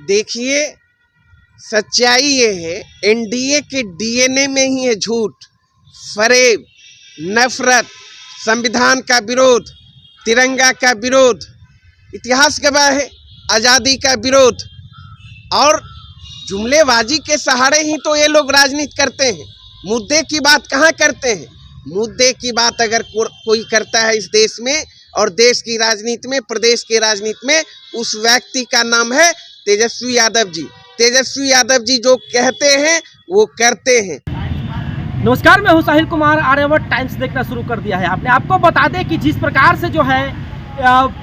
देखिए, सच्चाई ये है, एनडीए के डीएनए में ही है झूठ, फरेब, नफरत, संविधान का विरोध, तिरंगा का विरोध, इतिहास गवाह है, आज़ादी का विरोध और जुमलेबाजी के सहारे ही तो ये लोग राजनीति करते हैं। मुद्दे की बात कहाँ करते हैं? मुद्दे की बात अगर कोई करता है इस देश में और देश की राजनीति में, प्रदेश की राजनीति में, उस व्यक्ति का नाम है तेजस्वी यादव जी। तेजस्वी यादव जी जो कहते हैं वो करते हैं। नमस्कार, मैं हूं साहिल कुमार। आर्यावर्त टाइम्स देखना शुरू कर दिया है आपने। आपको बता दें कि जिस प्रकार से जो है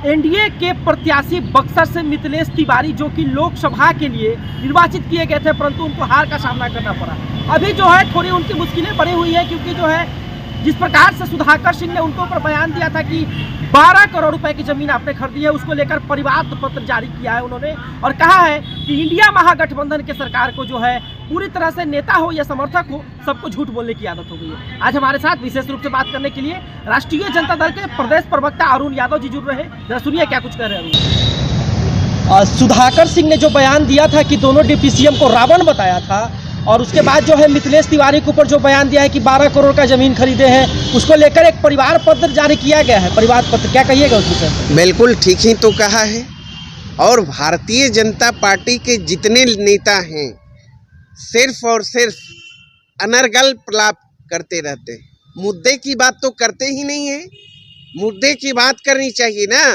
एनडीए के प्रत्याशी बक्सर से मिथिलेश तिवारी जो कि लोकसभा के लिए निर्वाचित किए गए थे, परंतु उनको हार का सामना करना पड़ा। अभी जो है थोड़ी उनकी मुश्किलें बढ़ी हुई है, क्योंकि जो है जिस प्रकार से सुधाकर सिंह ने उनके ऊपर बयान दिया था कि 12 करोड़ रुपए की जमीन आपने खरीदी है, उसको लेकर परिवाद पत्र जारी किया है उन्होंने और कहा है कि इंडिया महागठबंधन के सरकार को जो है पूरी तरह से नेता हो या समर्थक हो, सबको झूठ बोलने की आदत हो गई है। आज हमारे साथ विशेष रूप से बात करने के लिए राष्ट्रीय जनता दल के प्रदेश प्रवक्ता अरुण यादव जी जुड़ रहे हैं। जरा सुनिए क्या कुछ कह रहे हैं। सुधाकर सिंह ने जो बयान दिया था कि दोनों डिप्टी सीएम को रावण बताया था, और उसके बाद जो है मिथिलेश तिवारी के ऊपर जो बयान दिया है कि 12 करोड़ का जमीन खरीदे हैं, उसको लेकर एक परिवार पत्र जारी किया गया है। परिवार पत्र क्या कहिएगा उस विषय में? बिल्कुल ठीक ही तो कहा है। और भारतीय जनता पार्टी के जितने नेता हैं सिर्फ और सिर्फ अनर्गल प्रलाप करते रहते हैं। मुद्दे की बात तो करते ही नहीं है। मुद्दे की बात करनी चाहिए ना।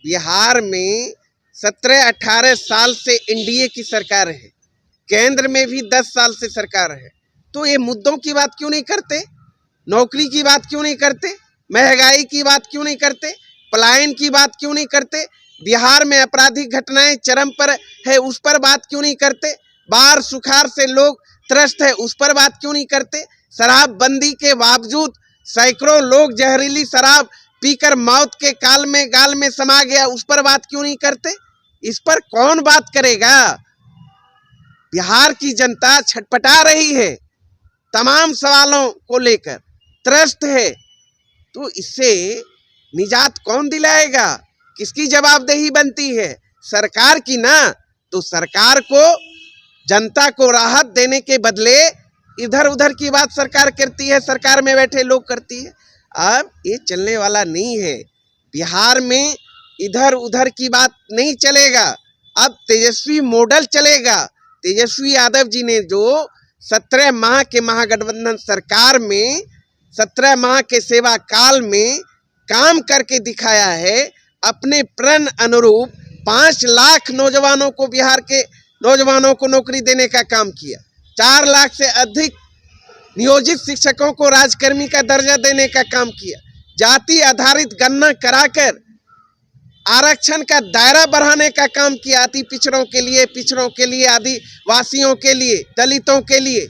बिहार में 17-18 साल से एनडीए की सरकार है, केंद्र में भी 10 साल से सरकार है, तो ये मुद्दों की बात क्यों नहीं करते? नौकरी की बात क्यों नहीं करते? महंगाई की बात क्यों नहीं करते? पलायन की बात क्यों नहीं करते? बिहार में आपराधिक घटनाएं चरम पर है, उस पर बात क्यों नहीं करते? बाढ़ सुखाड़ से लोग त्रस्त है, उस पर बात क्यों नहीं करते? शराबबंदी के बावजूद सैकड़ों लोग जहरीली शराब पीकर मौत के गाल में समा गया, उस पर बात क्यों नहीं करते? इस पर कौन बात करेगा? बिहार की जनता छटपटा रही है, तमाम सवालों को लेकर त्रस्त है, तो इससे निजात कौन दिलाएगा? किसकी जवाबदेही बनती है? सरकार की ना। तो सरकार को, जनता को राहत देने के बदले इधर उधर की बात सरकार करती है, सरकार में बैठे लोग करती है। अब ये चलने वाला नहीं है। बिहार में इधर उधर की बात नहीं चलेगा, अब तेजस्वी मॉडल चलेगा। तेजस्वी यादव जी ने जो 17 माह के महागठबंधन सरकार में 17 माह के सेवा काल में काम करके दिखाया है। अपने प्रण अनुरूप 5 लाख नौजवानों को, बिहार के नौजवानों को नौकरी देने का काम किया। 4 लाख से अधिक नियोजित शिक्षकों को राजकर्मी का दर्जा देने का काम किया। जाति आधारित गणना कराकर आरक्षण का दायरा बढ़ाने का काम किया, अति पिछड़ों के लिए, आदिवासियों के लिए, दलितों के लिए।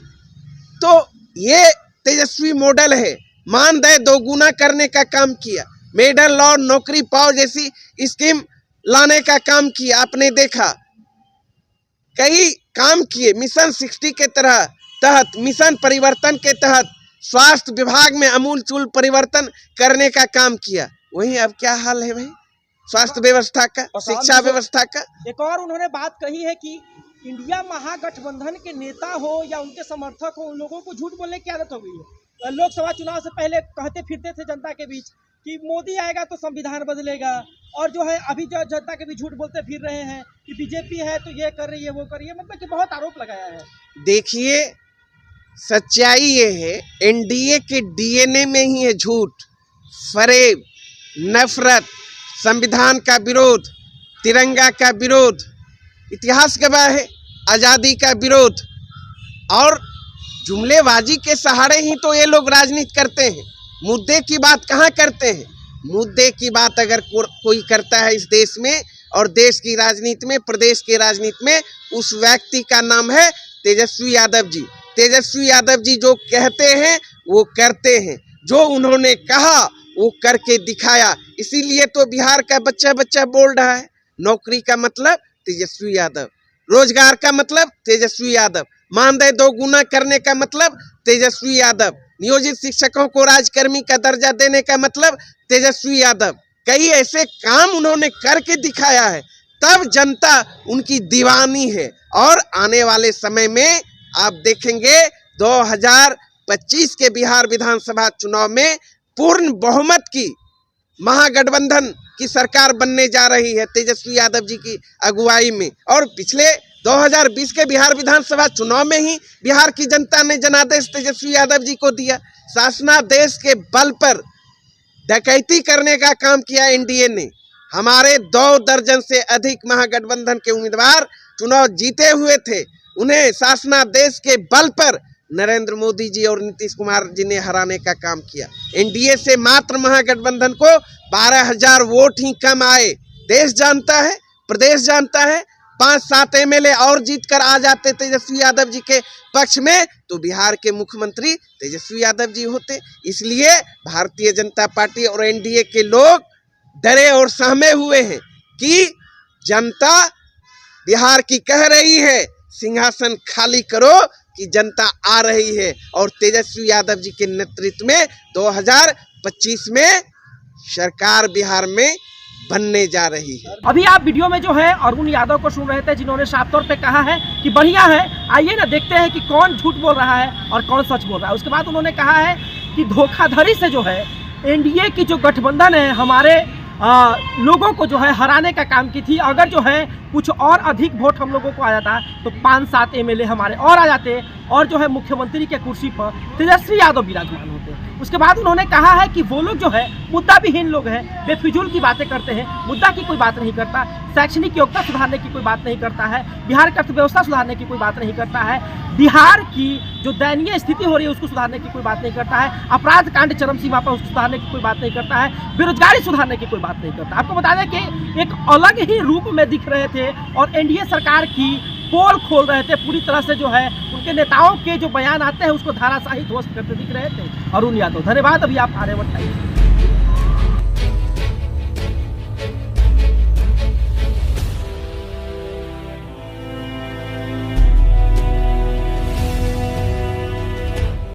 तो ये तेजस्वी मॉडल है। मानदेय दोगुना करने का काम किया, मेडल और नौकरी पाओ जैसी स्कीम लाने का काम किया। आपने देखा कई काम किए। मिशन 60 के तहत, मिशन परिवर्तन के तहत स्वास्थ्य विभाग में आमूलचूल परिवर्तन करने का काम किया। वहीं अब क्या हाल है भाई स्वास्थ्य व्यवस्था का, शिक्षा व्यवस्था का। एक और उन्होंने बात कही है कि इंडिया महागठबंधन के नेता हो या उनके समर्थक हो, उन लोगों को झूठ बोलने की आदत हो गई है। लोकसभा चुनाव से पहले कहते फिरते थे जनता के बीच कि मोदी आएगा तो संविधान बदलेगा, और जो है अभी जो जनता के बीच झूठ बोलते फिर रहे हैं कि बीजेपी है तो ये कर रही है, वो कर रही है, मतलब कि बहुत आरोप लगाया है। देखिए, सच्चाई ये है, एनडीए के डीएनए में ही है झूठ, फरेब, नफरत, संविधान का विरोध, तिरंगा का विरोध, इतिहास गवाह है, आज़ादी का विरोध और जुमलेबाजी के सहारे ही तो ये लोग राजनीति करते हैं। मुद्दे की बात कहाँ करते हैं? मुद्दे की बात अगर कोई करता है इस देश में और देश की राजनीति में, प्रदेश की राजनीति में, उस व्यक्ति का नाम है तेजस्वी यादव जी। तेजस्वी यादव जी जो कहते हैं वो करते हैं, जो उन्होंने कहा वो करके दिखाया। इसीलिए तो बिहार का बच्चा बच्चा बोल रहा है। नौकरी का मतलब तेजस्वी यादव, रोजगार का मतलब तेजस्वी यादव, मानदेय दोगुना करने का मतलब तेजस्वी यादव, नियोजित शिक्षकों को राजकर्मी का दर्जा देने का मतलब तेजस्वी यादव। कई ऐसे काम उन्होंने करके दिखाया है, तब जनता उनकी दीवानी है। और आने वाले समय में आप देखेंगे 2025 के बिहार विधानसभा चुनाव में पूर्ण बहुमत की महागठबंधन की सरकार बनने जा रही है तेजस्वी यादव जी की अगुवाई में। और पिछले 2020 के बिहार विधानसभा चुनाव में ही बिहार की जनता ने जनादेश तेजस्वी यादव जी को दिया। शासनादेश के बल पर डकैती करने का काम किया एनडीए ने। हमारे 2 दर्जन से अधिक महागठबंधन के उम्मीदवार चुनाव जीते हुए थे, उन्हें शासनादेश के बल पर नरेंद्र मोदी जी और नीतीश कुमार जी ने हराने का काम किया। एनडीए से मात्र महागठबंधन को 12,000 वोट ही कम आए। देश जानता है, प्रदेश जानता है। 5-7 एमएलए और जीत कर आ जाते तेजस्वी यादव जी के पक्ष में तो बिहार के मुख्यमंत्री तेजस्वी यादव जी होते। इसलिए भारतीय जनता पार्टी और एनडीए के लोग डरे और सहमे हुए हैं कि जनता बिहार की कह रही है सिंहासन खाली करो, कि जनता आ रही है और तेजस्वी यादव जी के नेतृत्व में 2025 में सरकार बिहार में बनने जा रही है। अभी आप वीडियो में जो है अरुण यादव को सुन रहे थे, जिन्होंने साफ तौर पे कहा है कि बढ़िया है, आइए ना देखते हैं कि कौन झूठ बोल रहा है और कौन सच बोल रहा है। उसके बाद उन्होंने कहा है कि धोखाधड़ी से जो है एनडीए की जो गठबंधन है हमारे लोगों को जो है हराने का काम की थी। अगर जो है कुछ और अधिक वोट हम लोगों को आ जाता तो 5-7 एमएलए हमारे और आ जाते और जो है मुख्यमंत्री के कुर्सी पर तेजस्वी यादव विराजमान होते। उसके बाद उन्होंने कहा है कि वो लोग जो है मुद्दा विहीन लोग हैं, बेफिजूल की बातें करते हैं, मुद्दा की कोई बात नहीं करता, शैक्षणिक योग्यता सुधारने की कोई बात नहीं करता है, बिहार की अर्थव्यवस्था सुधारने की कोई बात नहीं करता है, बिहार की जो दयनीय स्थिति हो रही है उसको सुधारने की कोई बात नहीं करता है, अपराध कांड चरम सीमा पर उसको सुधारने की कोई बात नहीं करता है, बेरोजगारी सुधारने की कोई बात नहीं करता। आपको बता दें कि एक अलग ही रूप में दिख रहे थे और एनडीए सरकार की पोल खोल रहे थे पूरी तरह से। जो है उनके नेताओं के जो बयान आते हैं उसको धाराशाही ध्वस्त करते दिख रहे थे अरुण यादव। धन्यवाद। अभी आप आर्यवर्त टाइम्स।